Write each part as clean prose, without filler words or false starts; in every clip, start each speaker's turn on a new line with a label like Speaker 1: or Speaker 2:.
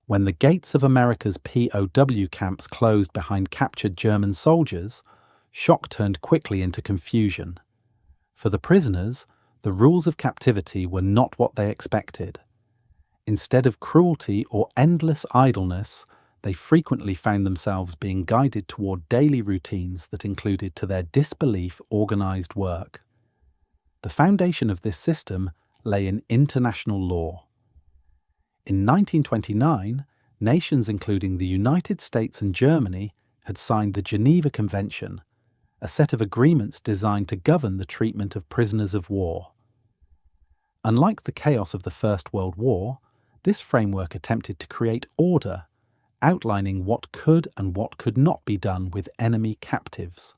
Speaker 1: When the gates of America's POW camps closed behind captured German soldiers, shock turned quickly into confusion. For the prisoners, the rules of captivity were not what they expected. Instead of cruelty or endless idleness, they frequently found themselves being guided toward daily routines that included, to their disbelief, organized work. The foundation of this system lay in international law. In 1929, nations including the United States and Germany had signed the Geneva Convention, a set of agreements designed to govern the treatment of prisoners of war. Unlike the chaos of the First World War, this framework attempted to create order, outlining what could and what could not be done with enemy captives.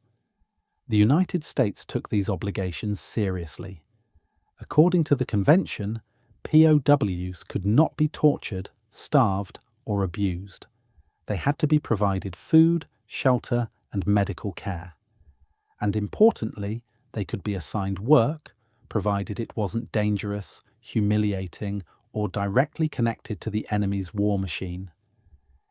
Speaker 1: The United States took these obligations seriously. According to the convention, POWs could not be tortured, starved, or abused. They had to be provided food, shelter, and medical care. And importantly, they could be assigned work, provided it wasn't dangerous, humiliating, or directly connected to the enemy's war machine.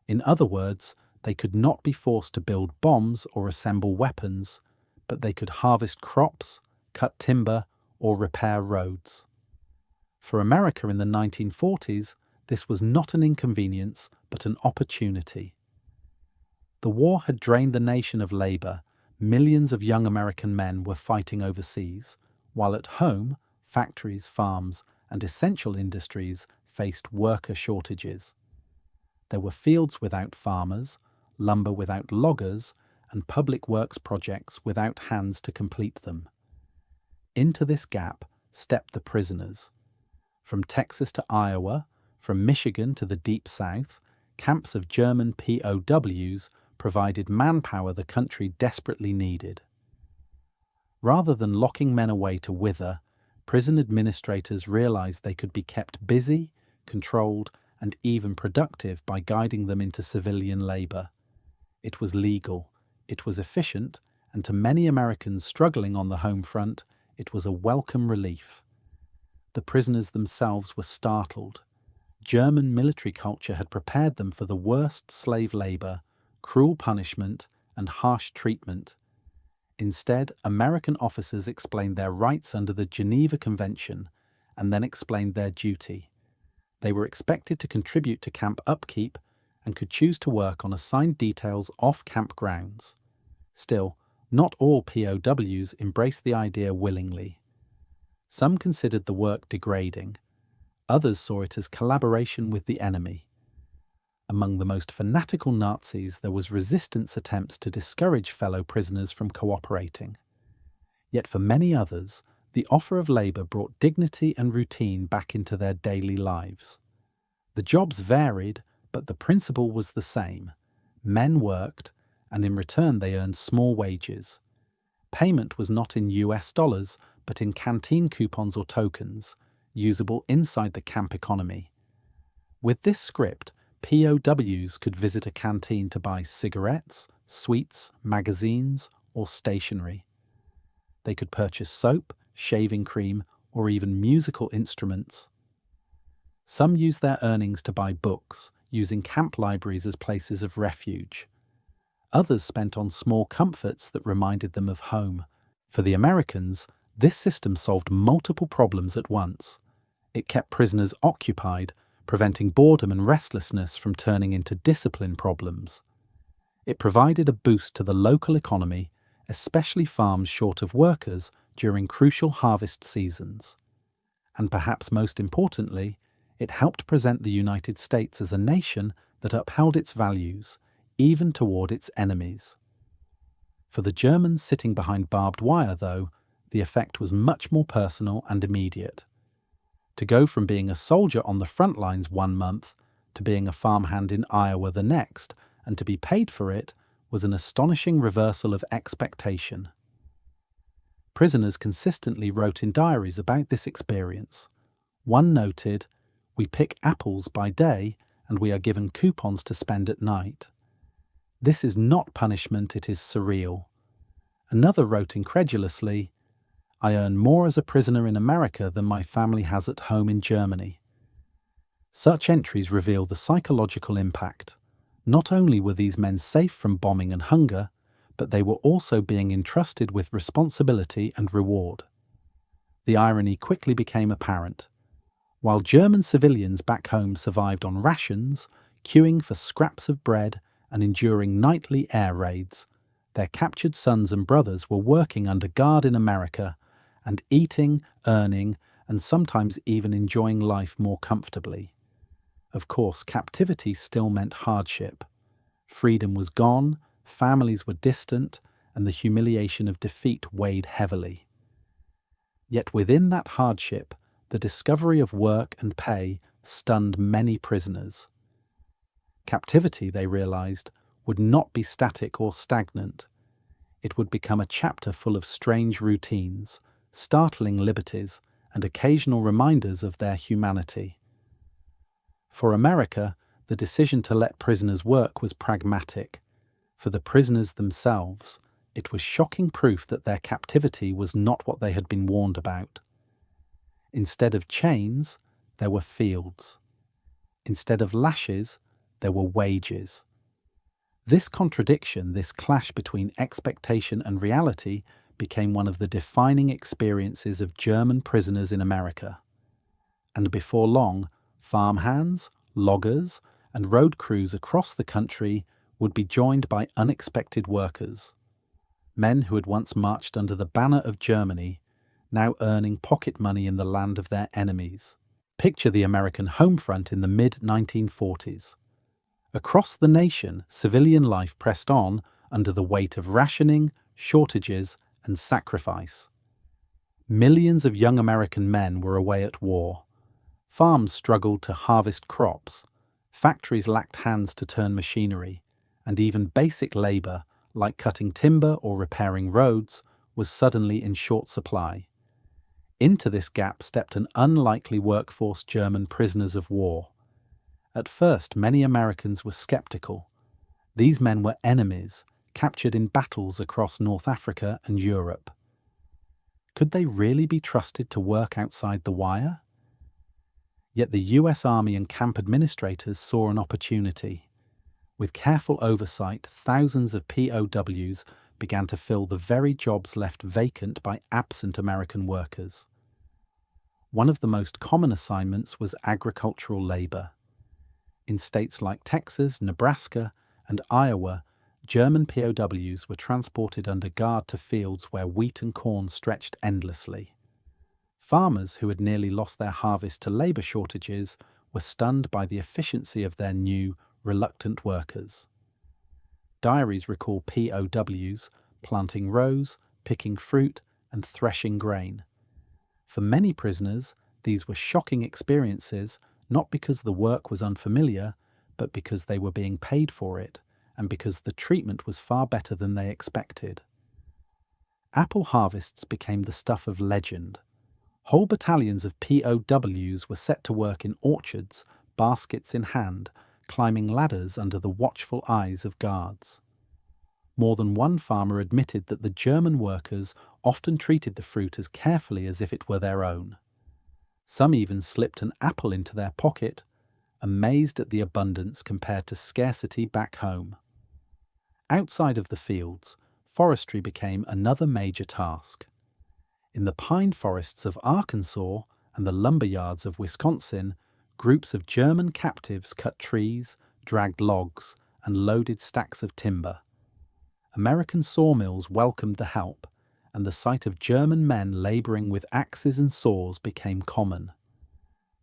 Speaker 1: In other words, they could not be forced to build bombs or assemble weapons, but they could harvest crops, cut timber, or repair roads. For America in the 1940s, this was not an inconvenience, but an opportunity. The war had drained the nation of labor. Millions of young American men were fighting overseas, while at home, factories, farms, and essential industries faced worker shortages. There were fields without farmers, lumber without loggers, and public works projects without hands to complete them. Into this gap stepped the prisoners. From Texas to Iowa, from Michigan to the Deep South, camps of German POWs provided manpower the country desperately needed. Rather than locking men away to wither, prison administrators realized they could be kept busy, controlled, and even productive by guiding them into civilian labor. It was legal, it was efficient, and to many Americans struggling on the home front, it was a welcome relief. The prisoners themselves were startled. German military culture had prepared them for the worst slave labor, cruel punishment, and harsh treatment. Instead, American officers explained their rights under the Geneva Convention and then explained their duty. They were expected to contribute to camp upkeep and could choose to work on assigned details off camp grounds. Still, not all POWs embraced the idea willingly. Some considered the work degrading. Others saw it as collaboration with the enemy. Among the most fanatical Nazis, there was resistance attempts to discourage fellow prisoners from cooperating. Yet for many others, the offer of labor brought dignity and routine back into their daily lives. The jobs varied, but the principle was the same. Men worked, and in return they earned small wages. Payment was not in US dollars, but in canteen coupons or tokens, usable inside the camp economy. With this script, POWs could visit a canteen to buy cigarettes, sweets, magazines, or stationery. They could purchase soap, shaving cream, or even musical instruments. Some used their earnings to buy books, using camp libraries as places of refuge. Others spent on small comforts that reminded them of home. For the Americans, this system solved multiple problems at once. It kept prisoners occupied, preventing boredom and restlessness from turning into discipline problems. It provided a boost to the local economy, especially farms short of workers during crucial harvest seasons. And perhaps most importantly, it helped present the United States as a nation that upheld its values, even toward its enemies. For the Germans sitting behind barbed wire, though, the effect was much more personal and immediate. To go from being a soldier on the front lines one month to being a farmhand in Iowa the next, and to be paid for it, was an astonishing reversal of expectation. Prisoners consistently wrote in diaries about this experience. One noted, "We pick apples by day and we are given coupons to spend at night. This is not punishment, it is surreal." Another wrote incredulously, "I earn more as a prisoner in America than my family has at home in Germany." Such entries reveal the psychological impact. Not only were these men safe from bombing and hunger, but they were also being entrusted with responsibility and reward. The irony quickly became apparent. While German civilians back home survived on rations, queuing for scraps of bread and enduring nightly air raids, their captured sons and brothers were working under guard in America and eating, earning, and sometimes even enjoying life more comfortably. Of course, captivity still meant hardship. Freedom was gone, families were distant, and the humiliation of defeat weighed heavily. Yet within that hardship, the discovery of work and pay stunned many prisoners. Captivity, they realized, would not be static or stagnant. It would become a chapter full of strange routines, startling liberties, and occasional reminders of their humanity. For America, the decision to let prisoners work was pragmatic. For the prisoners themselves, it was shocking proof that their captivity was not what they had been warned about. Instead of chains, there were fields. Instead of lashes, there were wages. This contradiction, this clash between expectation and reality, became one of the defining experiences of German prisoners in America. And before long, farmhands, loggers, and road crews across the country would be joined by unexpected workers. Men who had once marched under the banner of Germany, now earning pocket money in the land of their enemies. Picture the American home front in the mid-1940s. Across the nation, civilian life pressed on under the weight of rationing, shortages, and sacrifice. Millions of young American men were away at war. Farms struggled to harvest crops, factories lacked hands to turn machinery, and even basic labor, like cutting timber or repairing roads, was suddenly in short supply. Into this gap stepped an unlikely workforce: German prisoners of war. At first, many Americans were skeptical. These men were enemies, captured in battles across North Africa and Europe. Could they really be trusted to work outside the wire? Yet the US Army and camp administrators saw an opportunity. With careful oversight, thousands of POWs began to fill the very jobs left vacant by absent American workers. One of the most common assignments was agricultural labor. In states like Texas, Nebraska, and Iowa, German POWs were transported under guard to fields where wheat and corn stretched endlessly. Farmers who had nearly lost their harvest to labor shortages were stunned by the efficiency of their new, reluctant workers. Diaries recall POWs planting rows, picking fruit, and threshing grain. For many prisoners, these were shocking experiences, not because the work was unfamiliar, but because they were being paid for it, and because the treatment was far better than they expected. Apple harvests became the stuff of legend. Whole battalions of POWs were set to work in orchards, baskets in hand, climbing ladders under the watchful eyes of guards. More than one farmer admitted that the German workers often treated the fruit as carefully as if it were their own. Some even slipped an apple into their pocket, amazed at the abundance compared to scarcity back home. Outside of the fields, forestry became another major task. In the pine forests of Arkansas and the lumber yards of Wisconsin, groups of German captives cut trees, dragged logs, and loaded stacks of timber. American sawmills welcomed the help, and the sight of German men laboring with axes and saws became common.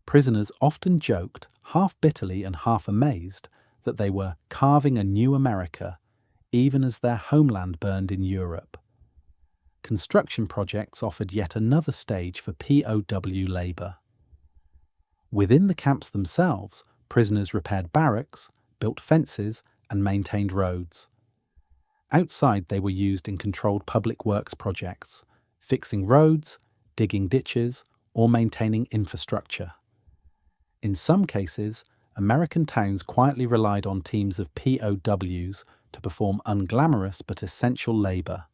Speaker 1: Prisoners often joked, half bitterly and half amazed, that they were carving a new America, even as their homeland burned in Europe. Construction projects offered yet another stage for POW labor. Within the camps themselves, prisoners repaired barracks, built fences, and maintained roads. Outside, they were used in controlled public works projects, fixing roads, digging ditches, or maintaining infrastructure. In some cases, American towns quietly relied on teams of POWs to perform unglamorous but essential labor.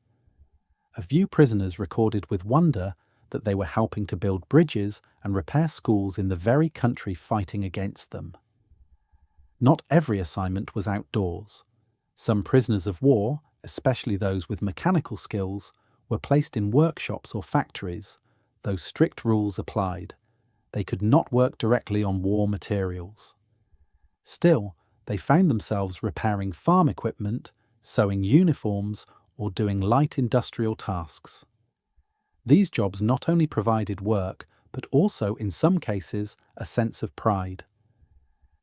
Speaker 1: A few prisoners recorded with wonder that they were helping to build bridges and repair schools in the very country fighting against them. Not every assignment was outdoors. Some prisoners of war, especially those with mechanical skills, were placed in workshops or factories, though strict rules applied. They could not work directly on war materials. Still, they found themselves repairing farm equipment, sewing uniforms, or doing light industrial tasks. These jobs not only provided work, but also, in some cases, a sense of pride.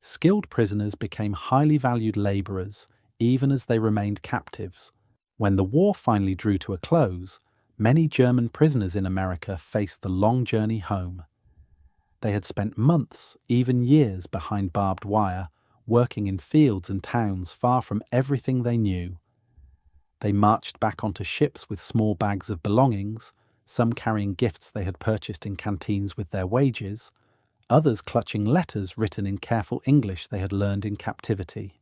Speaker 1: Skilled prisoners became highly valued labourers, even as they remained captives. When the war finally drew to a close, many German prisoners in America faced the long journey home. They had spent months, even years, behind barbed wire, working in fields and towns far from everything they knew. They marched back onto ships with small bags of belongings, some carrying gifts they had purchased in canteens with their wages, others clutching letters written in careful English they had learned in captivity.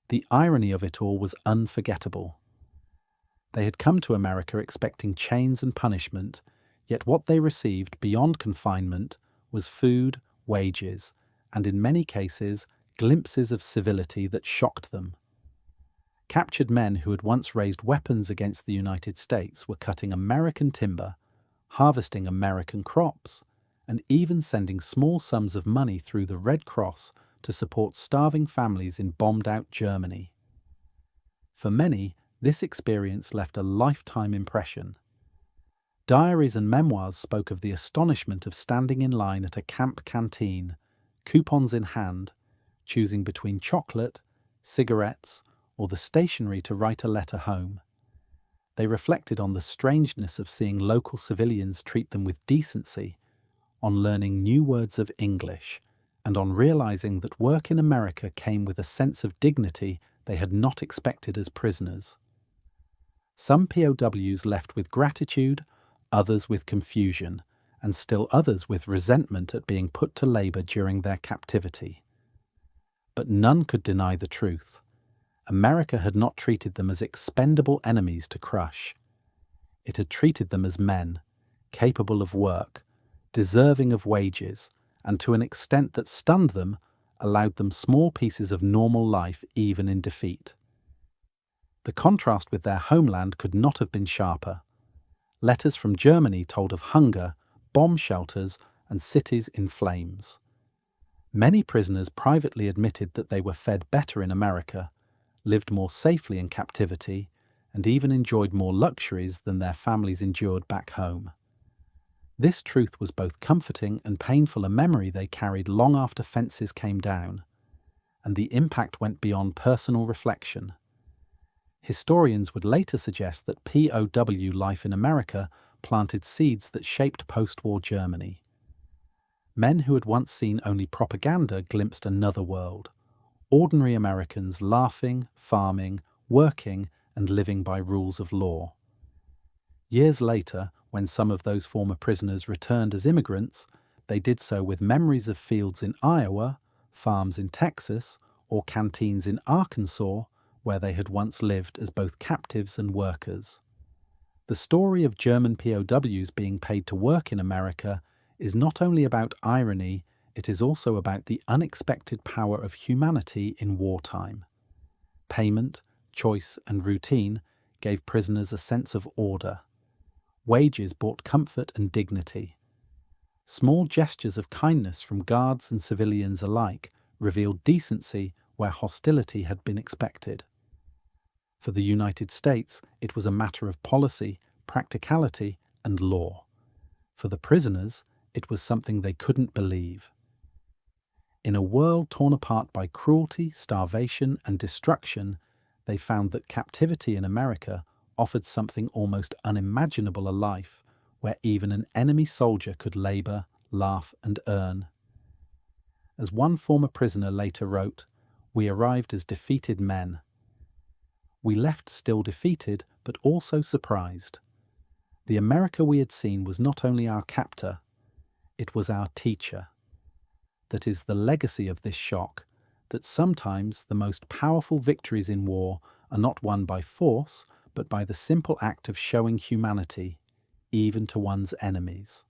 Speaker 1: The irony of it all was unforgettable. They had come to America expecting chains and punishment, yet what they received beyond confinement was food, wages, and in many cases, glimpses of civility that shocked them. Captured men who had once raised weapons against the United States were cutting American timber, harvesting American crops, and even sending small sums of money through the Red Cross to support starving families in bombed-out Germany. For many, this experience left a lifetime impression. Diaries and memoirs spoke of the astonishment of standing in line at a camp canteen, coupons in hand, choosing between chocolate, cigarettes, or the stationery to write a letter home. They reflected on the strangeness of seeing local civilians treat them with decency, on learning new words of English, and on realizing that work in America came with a sense of dignity they had not expected as prisoners. Some POWs left with gratitude, others with confusion, and still others with resentment at being put to labor during their captivity. But none could deny the truth. America had not treated them as expendable enemies to crush. It had treated them as men, capable of work, deserving of wages, and to an extent that stunned them, allowed them small pieces of normal life even in defeat. The contrast with their homeland could not have been sharper. Letters from Germany told of hunger, bomb shelters, and cities in flames. Many prisoners privately admitted that they were fed better in America, lived more safely in captivity, and even enjoyed more luxuries than their families endured back home. This truth was both comforting and painful, a memory they carried long after fences came down, and the impact went beyond personal reflection. Historians would later suggest that POW life in America planted seeds that shaped post-war Germany. Men who had once seen only propaganda glimpsed another world, ordinary Americans laughing, farming, working, and living by rules of law. Years later, when some of those former prisoners returned as immigrants, they did so with memories of fields in Iowa, farms in Texas, or canteens in Arkansas, where they had once lived as both captives and workers. The story of German POWs being paid to work in America is not only about irony, it is also about the unexpected power of humanity in wartime. Payment, choice, and routine gave prisoners a sense of order. Wages brought comfort and dignity. Small gestures of kindness from guards and civilians alike revealed decency where hostility had been expected. For the United States, it was a matter of policy, practicality, and law. For the prisoners, it was something they couldn't believe. In a world torn apart by cruelty, starvation, and destruction, they found that captivity in America offered something almost unimaginable, a life where even an enemy soldier could labor, laugh, and earn. As one former prisoner later wrote, "We arrived as defeated men. We left still defeated, but also surprised. The America we had seen was not only our captor, it was our teacher." That is the legacy of this shock, that sometimes the most powerful victories in war are not won by force, but by the simple act of showing humanity, even to one's enemies.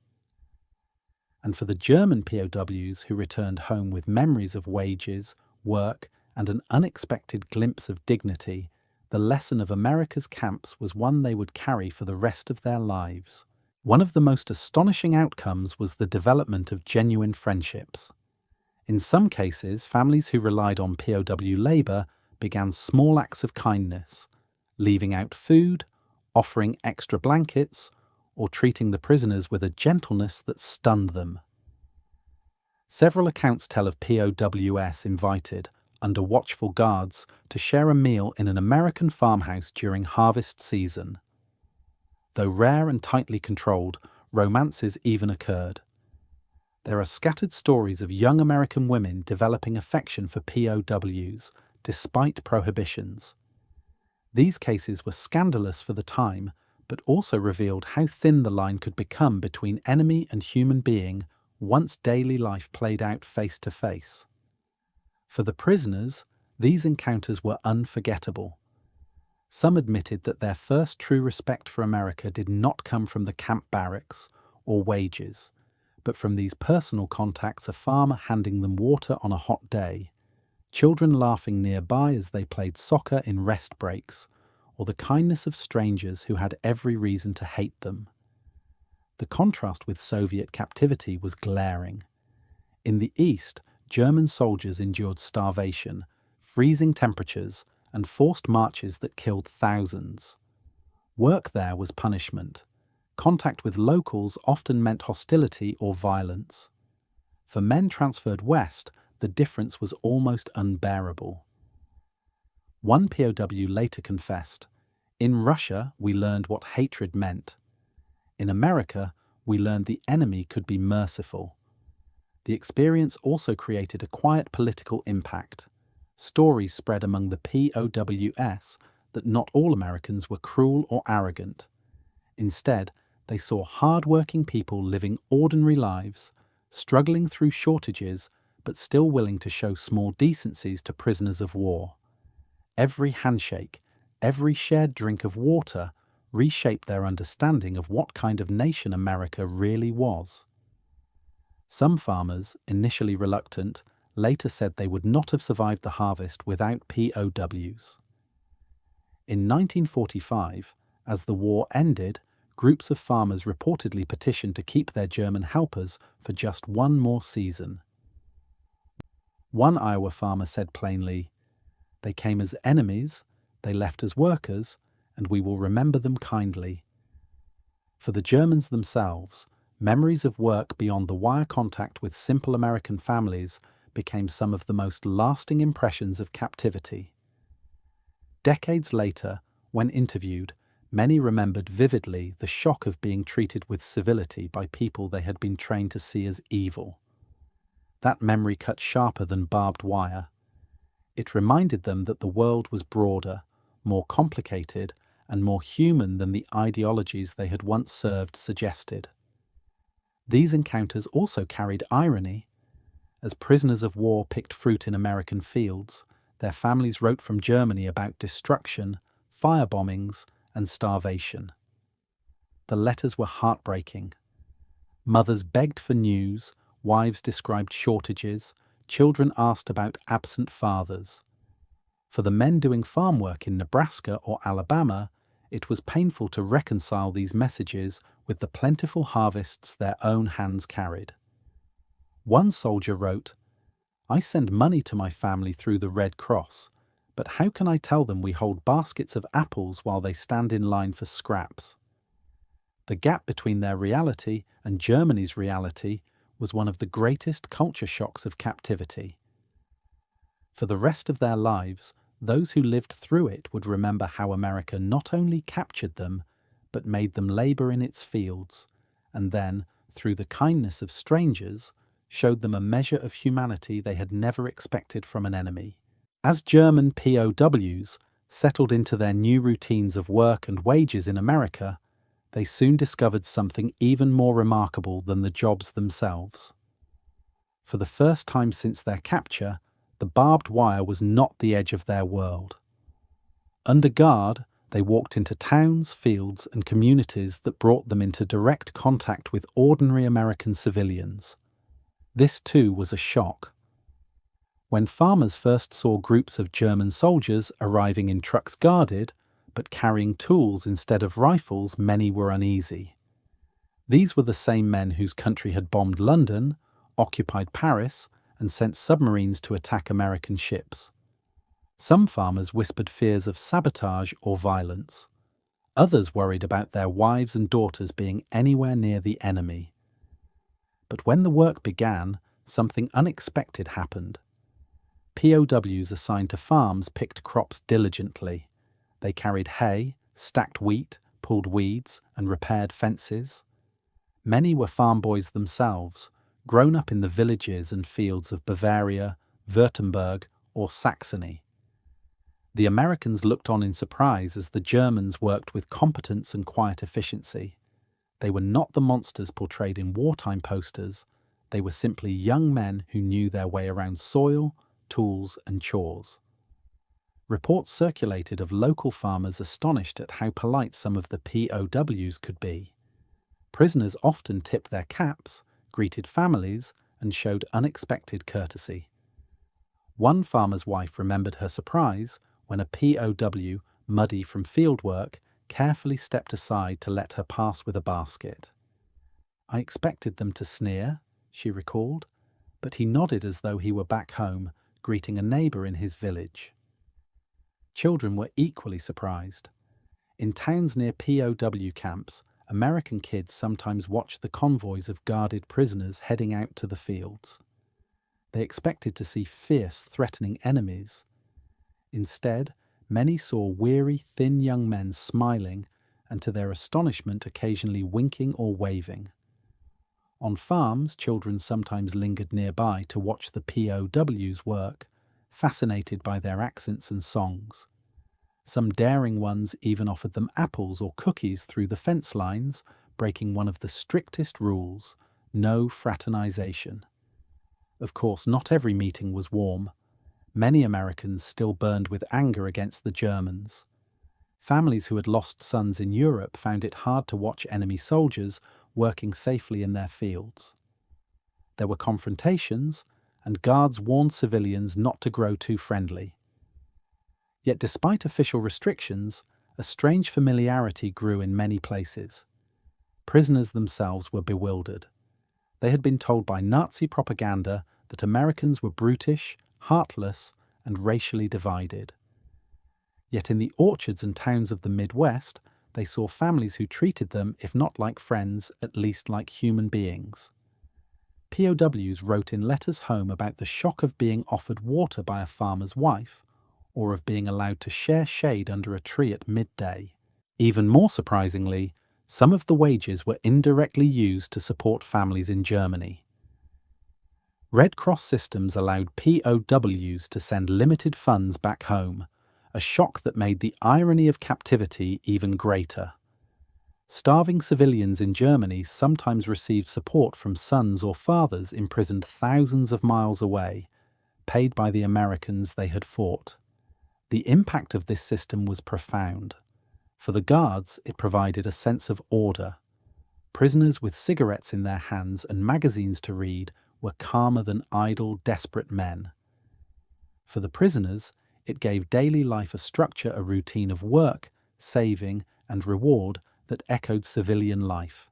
Speaker 1: And for the German POWs who returned home with memories of wages, work, and an unexpected glimpse of dignity, the lesson of America's camps was one they would carry for the rest of their lives. One of the most astonishing outcomes was the development of genuine friendships. In some cases, families who relied on POW labour began small acts of kindness, leaving out food, offering extra blankets, or treating the prisoners with a gentleness that stunned them. Several accounts tell of POWs invited, under watchful guards, to share a meal in an American farmhouse during harvest season. Though rare and tightly controlled, romances even occurred. There are scattered stories of young American women developing affection for POWs, despite prohibitions. These cases were scandalous for the time, but also revealed how thin the line could become between enemy and human being once daily life played out face to face. For the prisoners, these encounters were unforgettable. Some admitted that their first true respect for America did not come from the camp barracks or wages, but from these personal contacts, a farmer handing them water on a hot day, children laughing nearby as they played soccer in rest breaks, or the kindness of strangers who had every reason to hate them. The contrast with Soviet captivity was glaring. In the East, German soldiers endured starvation, freezing temperatures, and forced marches that killed thousands. Work there was punishment. Contact with locals often meant hostility or violence. For men transferred west, the difference was almost unbearable. One POW later confessed, "In Russia, we learned what hatred meant. In America, we learned the enemy could be merciful." The experience also created a quiet political impact. Stories spread among the POWs that not all Americans were cruel or arrogant. Instead, they saw hard-working people living ordinary lives, struggling through shortages, but still willing to show small decencies to prisoners of war. Every handshake, every shared drink of water reshaped their understanding of what kind of nation America really was. Some farmers, initially reluctant, later said they would not have survived the harvest without POWs. In 1945, as the war ended, groups of farmers reportedly petitioned to keep their German helpers for just one more season. One Iowa farmer said plainly, "They came as enemies, they left as workers, and we will remember them kindly." For the Germans themselves, memories of work beyond the wire contact with simple American families became some of the most lasting impressions of captivity. Decades later, when interviewed, many remembered vividly the shock of being treated with civility by people they had been trained to see as evil. That memory cut sharper than barbed wire. It reminded them that the world was broader, more complicated, and more human than the ideologies they had once served suggested. These encounters also carried irony. As prisoners of war picked fruit in American fields, their families wrote from Germany about destruction, firebombings, and starvation. The letters were heartbreaking. Mothers begged for news, wives described shortages, children asked about absent fathers. For the men doing farm work in Nebraska or Alabama, it was painful to reconcile these messages with the plentiful harvests their own hands carried. One soldier wrote, "I send money to my family through the Red Cross, but how can I tell them we hold baskets of apples while they stand in line for scraps?" The gap between their reality and Germany's reality was one of the greatest culture shocks of captivity. For the rest of their lives, those who lived through it would remember how America not only captured them, but made them labour in its fields, and then, through the kindness of strangers, showed them a measure of humanity they had never expected from an enemy. As German POWs settled into their new routines of work and wages in America, they soon discovered something even more remarkable than the jobs themselves. For the first time since their capture, the barbed wire was not the edge of their world. Under guard, They walked into towns, fields, and communities that brought them into direct contact with ordinary American civilians. This too was a shock. When farmers first saw groups of German soldiers arriving in trucks guarded, but carrying tools instead of rifles, many were uneasy. These were the same men whose country had bombed London, occupied Paris, and sent submarines to attack American ships. Some farmers whispered fears of sabotage or violence. Others worried about their wives and daughters being anywhere near the enemy. But when the work began, something unexpected happened. POWs assigned to farms picked crops diligently. They carried hay, stacked wheat, pulled weeds, and repaired fences. Many were farm boys themselves, grown up in the villages and fields of Bavaria, Württemberg, or Saxony. The Americans looked on in surprise as the Germans worked with competence and quiet efficiency. They were not the monsters portrayed in wartime posters. They were simply young men who knew their way around soil, tools, and chores. Reports circulated of local farmers astonished at how polite some of the POWs could be. Prisoners often tipped their caps, greeted families, and showed unexpected courtesy. One farmer's wife remembered her surprise when a POW, muddy from fieldwork, carefully stepped aside to let her pass with a basket. "I expected them to sneer," she recalled, but he nodded as though he were back home, greeting a neighbour in his village. Children were equally surprised. In towns near POW camps, American kids sometimes watched the convoys of guarded prisoners heading out to the fields. They expected to see fierce, threatening enemies. Instead, many saw weary, thin young men smiling and, to their astonishment, occasionally winking or waving. On farms, children sometimes lingered nearby to watch the POWs work, fascinated by their accents and songs. Some daring ones even offered them apples or cookies through the fence lines, breaking one of the strictest rules: no fraternization. Of course, not every meeting was warm. Many Americans still burned with anger against the Germans. Families who had lost sons in Europe found it hard to watch enemy soldiers working safely in their fields. There were confrontations, and guards warned civilians not to grow too friendly. Yet despite official restrictions, a strange familiarity grew in many places. Prisoners themselves were bewildered. They had been told by Nazi propaganda that Americans were brutish, heartless, and racially divided. Yet in the orchards and towns of the Midwest, they saw families who treated them, if not like friends, at least like human beings. POWs wrote in letters home about the shock of being offered water by a farmer's wife, or of being allowed to share shade under a tree at midday. Even more surprisingly, some of the wages were indirectly used to support families in Germany. Red Cross systems allowed POWs to send limited funds back home, a shock that made the irony of captivity even greater. Starving civilians in Germany sometimes received support from sons or fathers imprisoned thousands of miles away, paid by the Americans they had fought. The impact of this system was profound. For the guards, it provided a sense of order. Prisoners with cigarettes in their hands and magazines to read were calmer than idle, desperate men. For the prisoners, it gave daily life a structure, a routine of work, saving, and reward that echoed civilian life.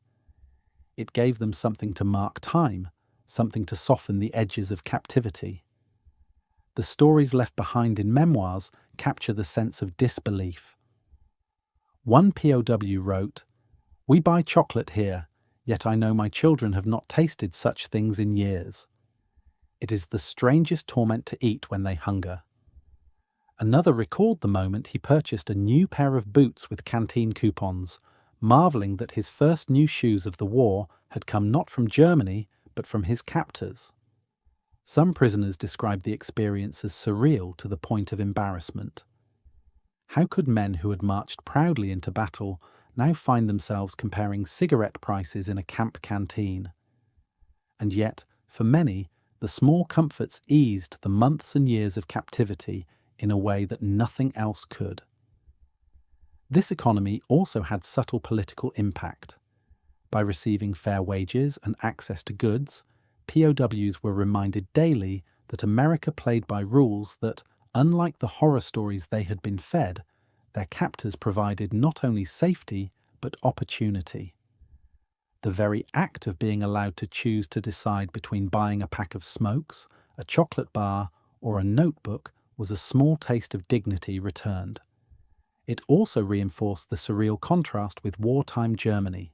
Speaker 1: It gave them something to mark time, something to soften the edges of captivity. The stories left behind in memoirs capture the sense of disbelief. One POW wrote, "We buy chocolate here, yet I know my children have not tasted such things in years. It is the strangest torment to eat when they hunger." Another recalled the moment he purchased a new pair of boots with canteen coupons, marvelling that his first new shoes of the war had come not from Germany, but from his captors. Some prisoners described the experience as surreal to the point of embarrassment. How could men who had marched proudly into battle now find themselves comparing cigarette prices in a camp canteen? And yet, for many, the small comforts eased the months and years of captivity in a way that nothing else could. This economy also had subtle political impact. By receiving fair wages and access to goods, POWs were reminded daily that America played by rules that, unlike the horror stories they had been fed, their captors provided not only safety but opportunity. The very act of being allowed to choose to decide between buying a pack of smokes, a chocolate bar, or a notebook was a small taste of dignity returned. It also reinforced the surreal contrast with wartime Germany.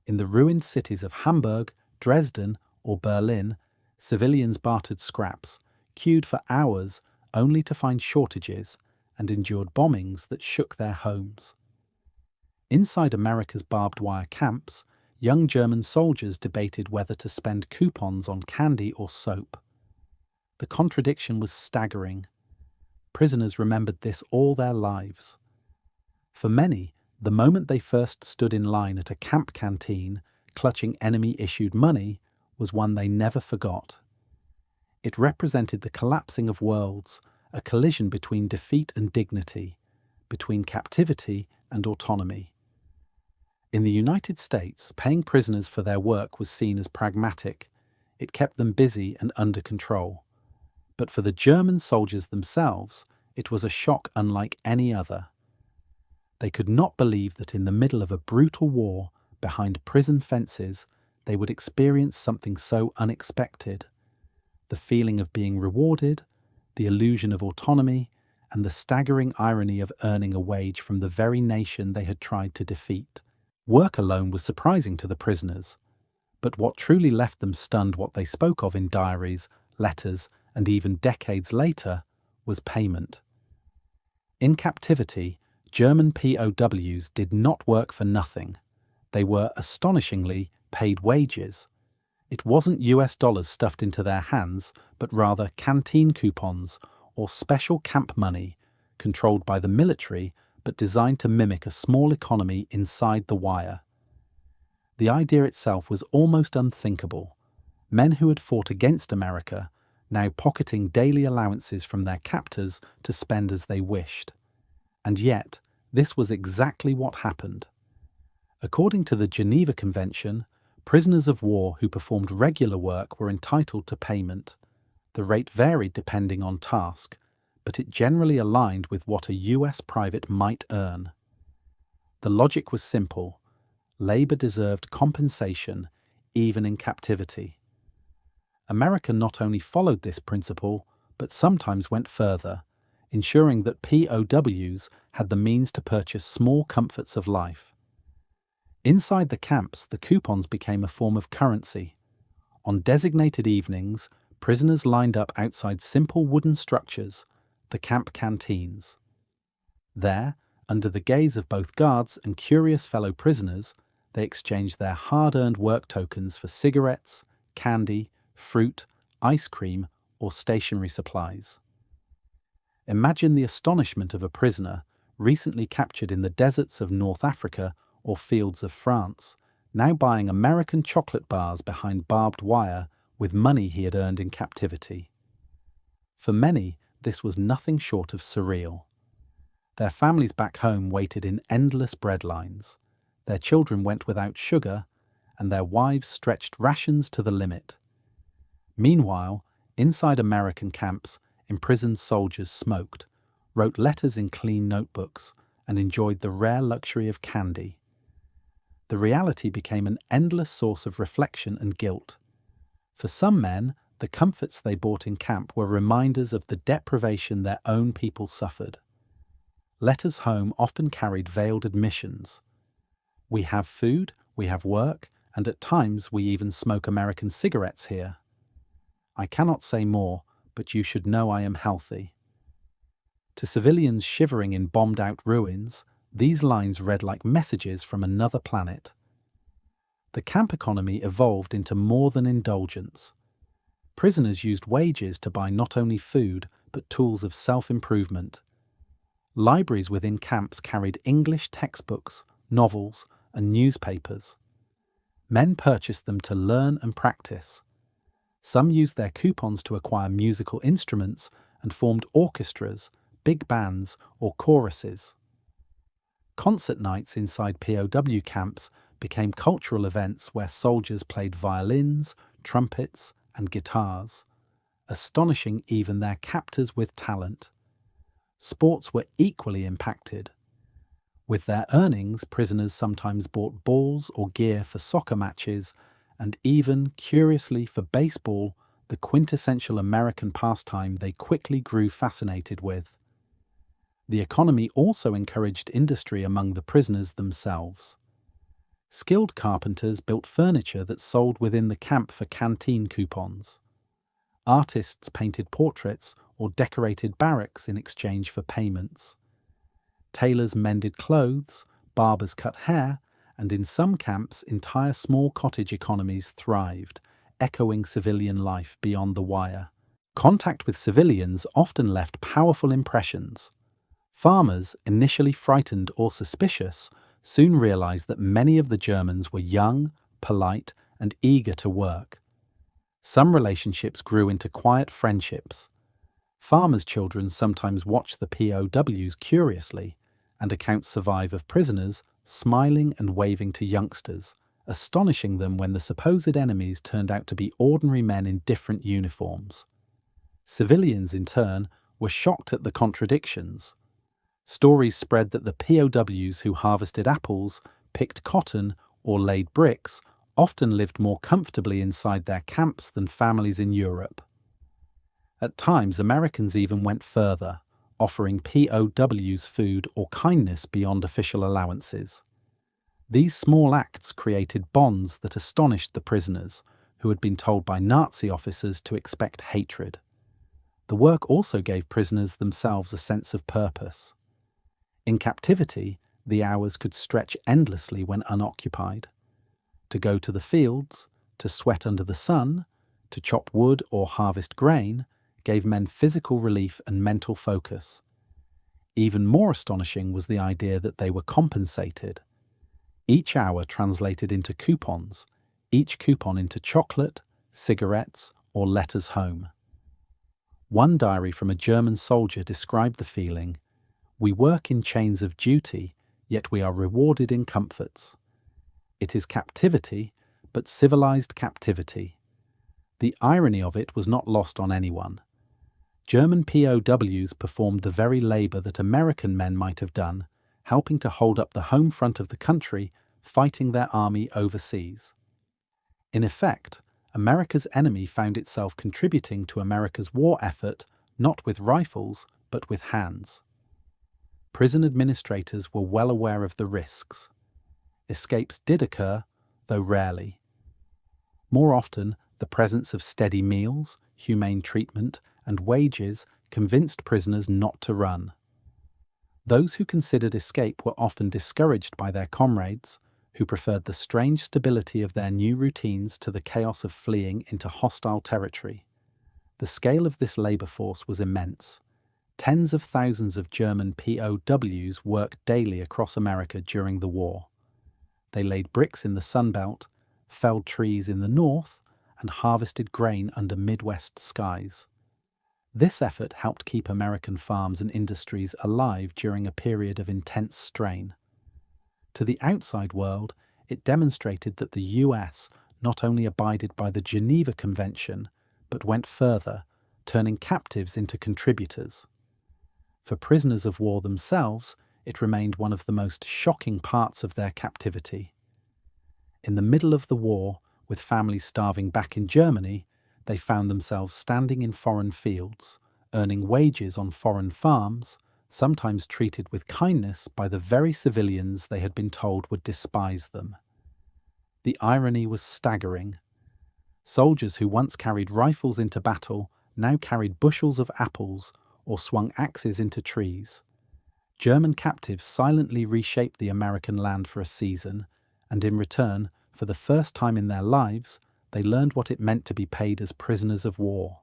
Speaker 1: In the ruined cities of Hamburg, Dresden, or Berlin, civilians bartered scraps, queued for hours only to find shortages, and endured bombings that shook their homes. Inside America's barbed wire camps, young German soldiers debated whether to spend coupons on candy or soap. The contradiction was staggering. Prisoners remembered this all their lives. For many, the moment they first stood in line at a camp canteen, clutching enemy-issued money, was one they never forgot. It represented the collapsing of worlds, a collision between defeat and dignity, between captivity and autonomy. In the United States, paying prisoners for their work was seen as pragmatic. It kept them busy and under control. But for the German soldiers themselves, it was a shock unlike any other. They could not believe that in the middle of a brutal war, behind prison fences, they would experience something so unexpected. The feeling of being rewarded, the illusion of autonomy, and the staggering irony of earning a wage from the very nation they had tried to defeat. Work alone was surprising to the prisoners, but what truly left them stunned, what they spoke of in diaries, letters, and even decades later, was payment. In captivity, German POWs did not work for nothing. They were, astonishingly, paid wages. It wasn't US dollars stuffed into their hands, but rather canteen coupons or special camp money, controlled by the military but designed to mimic a small economy inside the wire. The idea itself was almost unthinkable. Men who had fought against America, now pocketing daily allowances from their captors to spend as they wished. And yet, this was exactly what happened. According to the Geneva Convention, prisoners of war who performed regular work were entitled to payment. The rate varied depending on task, but it generally aligned with what a US private might earn. The logic was simple. Labor deserved compensation, even in captivity. America not only followed this principle, but sometimes went further, ensuring that POWs had the means to purchase small comforts of life. Inside the camps, the coupons became a form of currency. On designated evenings, prisoners lined up outside simple wooden structures, the camp canteens. There, under the gaze of both guards and curious fellow prisoners, they exchanged their hard-earned work tokens for cigarettes, candy, fruit, ice cream, or stationery supplies. Imagine the astonishment of a prisoner recently captured in the deserts of North Africa or fields of France, now buying American chocolate bars behind barbed wire with money he had earned in captivity. For many, this was nothing short of surreal. Their families back home waited in endless bread lines. Their children went without sugar, and their wives stretched rations to the limit. Meanwhile, inside American camps, imprisoned soldiers smoked, wrote letters in clean notebooks, and enjoyed the rare luxury of candy. The reality became an endless source of reflection and guilt. For some men, the comforts they bought in camp were reminders of the deprivation their own people suffered. Letters home often carried veiled admissions. We have food, we have work, and at times we even smoke American cigarettes here. I cannot say more, but you should know I am healthy. To civilians shivering in bombed-out ruins, these lines read like messages from another planet. The camp economy evolved into more than indulgence. Prisoners used wages to buy not only food, but tools of self-improvement. Libraries within camps carried English textbooks, novels, and newspapers. Men purchased them to learn and practice. Some used their coupons to acquire musical instruments and formed orchestras, big bands, or choruses. Concert nights inside POW camps became cultural events where soldiers played violins, trumpets, and guitars, astonishing even their captors with talent. Sports were equally impacted. With their earnings, prisoners sometimes bought balls or gear for soccer matches, and even, curiously, for baseball, the quintessential American pastime they quickly grew fascinated with. The economy also encouraged industry among the prisoners themselves. Skilled carpenters built furniture that sold within the camp for canteen coupons. Artists painted portraits or decorated barracks in exchange for payments. Tailors mended clothes, barbers cut hair, and in some camps entire small cottage economies thrived, echoing civilian life beyond the wire. Contact with civilians often left powerful impressions. Farmers, initially frightened or suspicious, soon realized that many of the Germans were young, polite, and eager to work. Some relationships grew into quiet friendships. Farmers' children sometimes watched the POWs curiously, and accounts survive of prisoners smiling and waving to youngsters, astonishing them when the supposed enemies turned out to be ordinary men in different uniforms. Civilians, in turn, were shocked at the contradictions. Stories spread that the POWs who harvested apples, picked cotton, or laid bricks often lived more comfortably inside their camps than families in Europe. At times, Americans even went further, offering POWs food or kindness beyond official allowances. These small acts created bonds that astonished the prisoners, who had been told by Nazi officers to expect hatred. The work also gave prisoners themselves a sense of purpose. In captivity, the hours could stretch endlessly when unoccupied. To go to the fields, to sweat under the sun, to chop wood or harvest grain, gave men physical relief and mental focus. Even more astonishing was the idea that they were compensated. Each hour translated into coupons, each coupon into chocolate, cigarettes, or letters home. One diary from a German soldier described the feeling: "We work in chains of duty, yet we are rewarded in comforts." It is captivity, but civilized captivity. The irony of it was not lost on anyone. German POWs performed the very labor that American men might have done, helping to hold up the home front of the country, fighting their army overseas. In effect, America's enemy found itself contributing to America's war effort, not with rifles, but with hands. Prison administrators were well aware of the risks. Escapes did occur, though rarely. More often, the presence of steady meals, humane treatment, and wages convinced prisoners not to run. Those who considered escape were often discouraged by their comrades, who preferred the strange stability of their new routines to the chaos of fleeing into hostile territory. The scale of this labor force was immense. Tens of thousands of German POWs worked daily across America during the war. They laid bricks in the Sunbelt, felled trees in the north, and harvested grain under Midwest skies. This effort helped keep American farms and industries alive during a period of intense strain. To the outside world, it demonstrated that the US not only abided by the Geneva Convention, but went further, turning captives into contributors. For prisoners of war themselves, it remained one of the most shocking parts of their captivity. In the middle of the war, with families starving back in Germany, they found themselves standing in foreign fields, earning wages on foreign farms, sometimes treated with kindness by the very civilians they had been told would despise them. The irony was staggering. Soldiers who once carried rifles into battle now carried bushels of apples or swung axes into trees. German captives silently reshaped the American land for a season, and in return, for the first time in their lives, they learned what it meant to be paid as prisoners of war.